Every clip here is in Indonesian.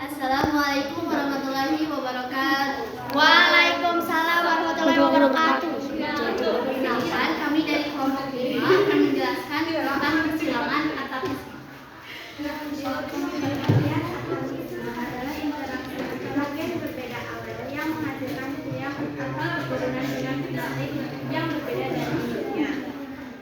Assalamualaikum warahmatullahi wabarakatuh. Waalaikumsalam warahmatullahi wabarakatuh. Perkenalkan, kami dari kelompok 5 akan menjelaskan tentang persilangan atavisme. Adalah interaksi antara gen berbeda alel yang menghasilkan silang atau berhubungan dengan genetik yang berbeda dari induknya.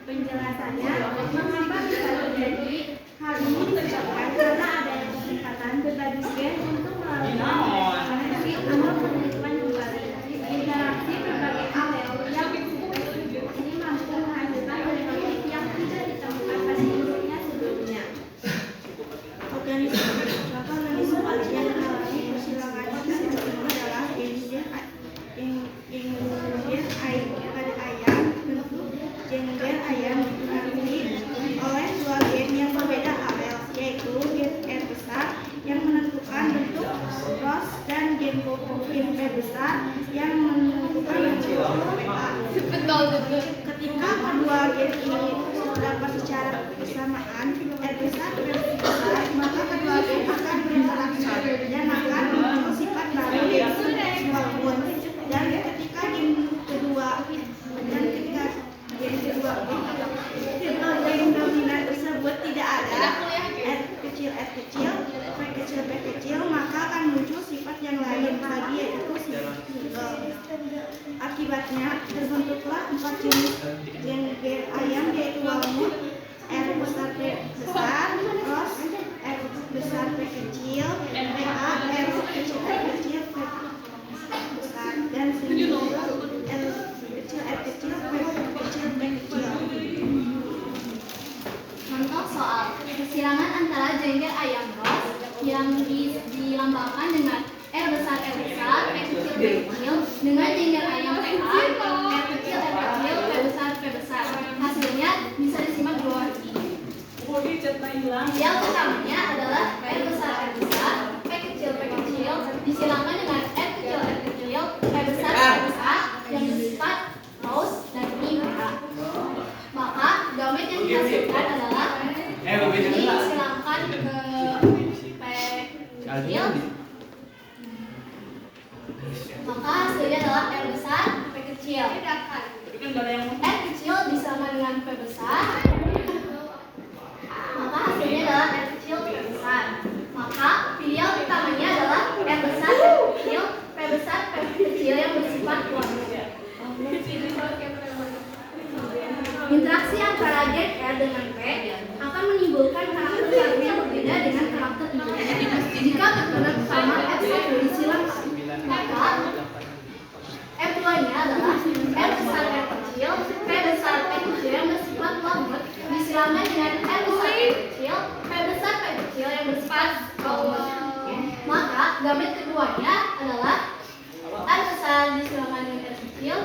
Penjelasannya, mengapa bisa terjadi hal ini disebabkan karena adanya peningkatan berbagai gen untuk melakukan koneksi atau penelitian kembali. Interaksi berbagai alel yang ini mampu menghasilkan genetik yang tidak ditemukan pada induknya sebelumnya. Organisme yang alami persilangan adalah gen ayam bentuk gen ayam dipengaruhi oleh dua gen yang berbeda alel, yaitu gen R besar yang menentukan bentuk ros dan gen P besar yang menentukan bentuk PA. Ketika kedua gen ini terdapat secara bersamaan, R besar dan P besar, maka kedua gen akan berinteraksi dan akan membentuk sifat baru yaitu walaupun. Dan ketika gen kedua gen dominan tersebut tidak ada R kecil, P kecil, maka akan muncul sifat yang lain lagi yaitu sifat single. Akibatnya terbentuklah 4 jenis gen ayam yaitu walnut, R besar P besar, ros, R besar P kecil, PA, R kecil P besar, dan single R kecil P kecil. Contoh soal persilangan antara jengger ayam ros yang dilambangkan dengan R besar, P kecil dengan jengger ayam PA, R kecil, P besar, P besar. Hasilnya bisa disimak di bawah ini. Yang pertamanya adalah R besar, P kecil, disilangkan dengan R kecil, P besar, yang bersifat paus dan ini merah. Maka gamet yang dihasilkan adalah ini disilangkan ke P kecil, maka hasilnya adalah R besar, P kecil. R kecil disilangkan dengan P besar, maka hasilnya adalah R kecil, P besar. Maka pilihan utamanya adalah R besar, P besar, P kecil yang bersifat kuadrat. Interaksi antara gen R dengan P akan menimbulkan karakter yang berbeda dengan karakter induknya. Jika komponen pertama F1 disilangkan, maka F2-nya adalah R besar R kecil, P besar P kecil yang bersifat lambat disilangkan dengan R besar P kecil, P besar P kecil yang bersifat lambat. Maka gamet keduanya adalah R besar disilangkan dengan R kecil,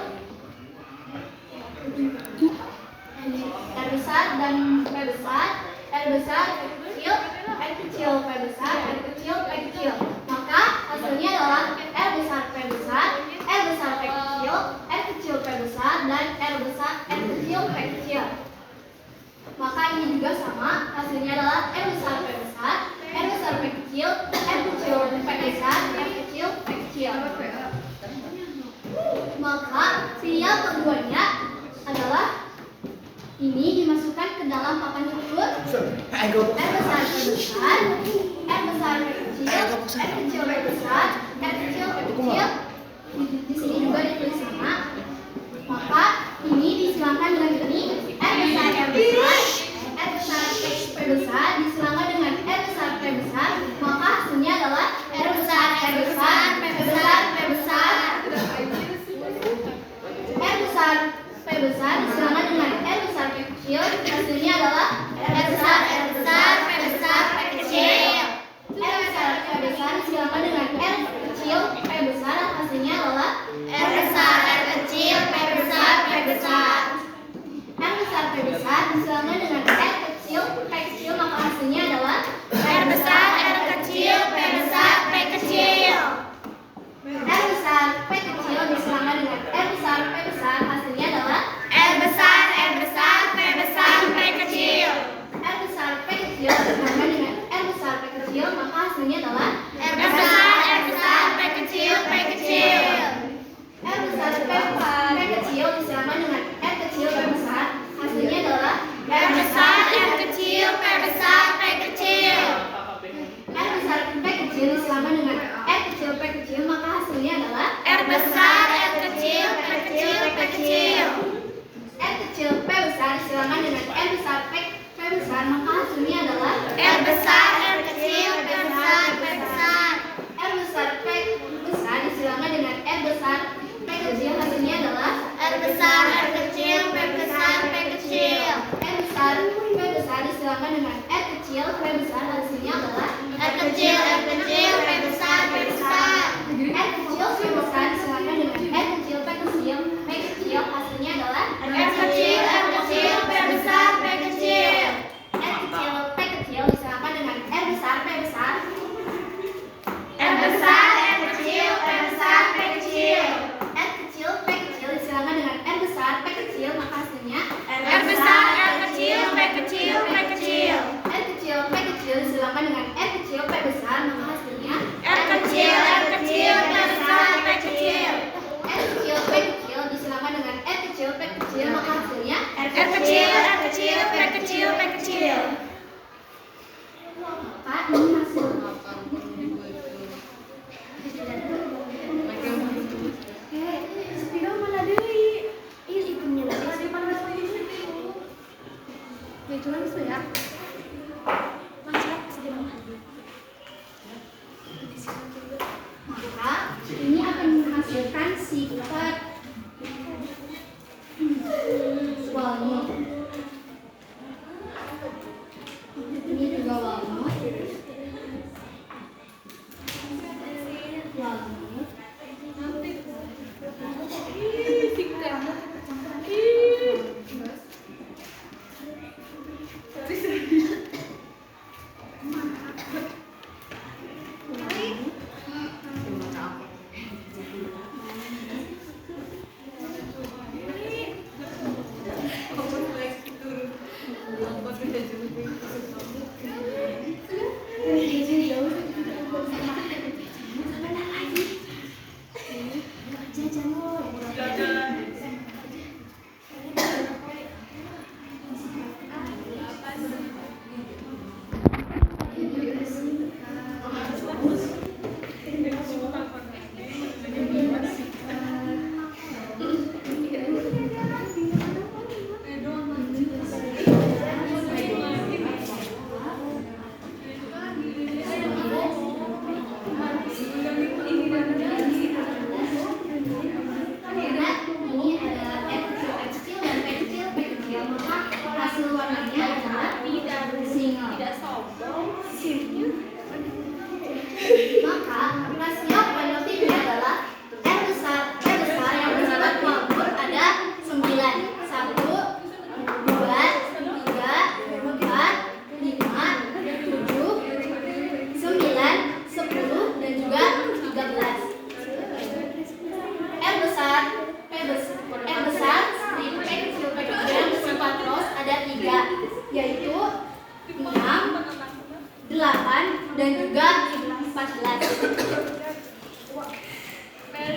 R besar dan P besar, R besar, R kecil, P besar, R kecil, P kecil. Maka hasilnya adalah R besar, P besar, R besar, P kecil, R kecil, P besar, dan R besar, R kecil, P kecil. Maka ini juga sama, hasilnya adalah R besar, P besar, R besar, P kecil, R kecil, P besar, R kecil, P kecil. Maka pilihan keduanya adalah ini dimasukkan ke dalam papan ukur R besar, P besar, R besar, P kecil, R kecil, P besar, R kecil, P kecil. Di sini juga ditulis sama. Maka ini disilangkan dengan ini R besar, R besar, R besar, P besar disilangkan dengan R besar, P besar. Maka hasilnya adalah R besar, R besar, P besar, P besar. R besar, P besar disilangkan dengan R besar, P kecil. Hasilnya adalah R besar, R besar, P besar, P kecil. R besar, P besar disilangkan dengan R kecil, P besar. Hasilnya adalah R besar, R kecil, P besar, P besar. R besar, P besar disilangkan dengan kecil disilangkan dengan R kecil P kecil, maka hasilnya adalah R besar, R kecil, P kecil, P kecil. R kecil P besar disilangkan dengan R besar P besar, maka hasilnya adalah R besar, R kecil, P besar, P besar. R besar P besar disilangkan dengan R besar P kecil, hasilnya adalah R besar, R kecil, P besar, P kecil. R besar P besar disilangkan dengan R kecil P besar, hasilnya adalah R kecil, R kecil, P besar, P besar. R kecil P besar disilangkan dengan R kecil P kecil, P kecil, hasilnya adalah R kecil, R kecil, P besar, P kecil. R kecil P kecil disilangkan dengan R besar P besar. R besar, R kecil, P besar, P kecil. R kecil P kecil disilangkan dengan R besar P kecil, maka hasilnya R besar, R kecil, P kecil, P kecil. R kecil P kecil disilangkan dengan R kecil P besar, maka hasilnya R kecil, R kecil, P besar, P kecil. R kecil P kecil disilangkan dengan R kecil P kecil, maka hasilnya R kecil, R kecil, P kecil, P kecil. maka ini hasil Sepiro mana deui? Ih, ibunya lagi di panas lagi situ. Ya cuman itu ya. Masuk sedang. maka ini akan menghasilkan sifat walnut. Ini juga walnut. Maka rasio penelitiannya adalah R besar P besar yang bersifat walnut ada 9, 1, 2, 3, 4, 5, 7, 9, 10 dan juga 13. R besar P besar R besar strip P kecil P kecil yang bersifat ros ada 3, yaitu 6, 8 dan juga 14.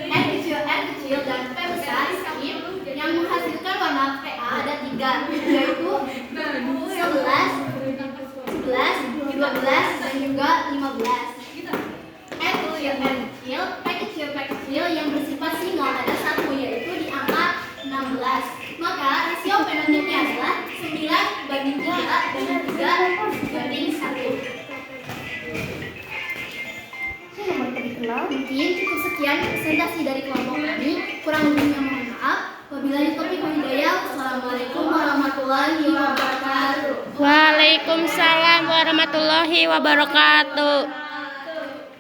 R kecil dan P besar strip yang menghasilkan warna PA ada 3, yaitu 11, 12 dan juga 15. R kecil P kecil yang bersifat single ada 1, yaitu di angka 16. Maka rasio penelitiannya adalah 9:3 dan 3:1. Mungkin cukup sekian presentasi dari kelompok kami. Kurang lebihnya mohon maaf. Wabillahi taufiq wal hidayah. Wassalamualaikum warahmatullahi wabarakatuh. Waalaikumsalam warahmatullahi wabarakatuh.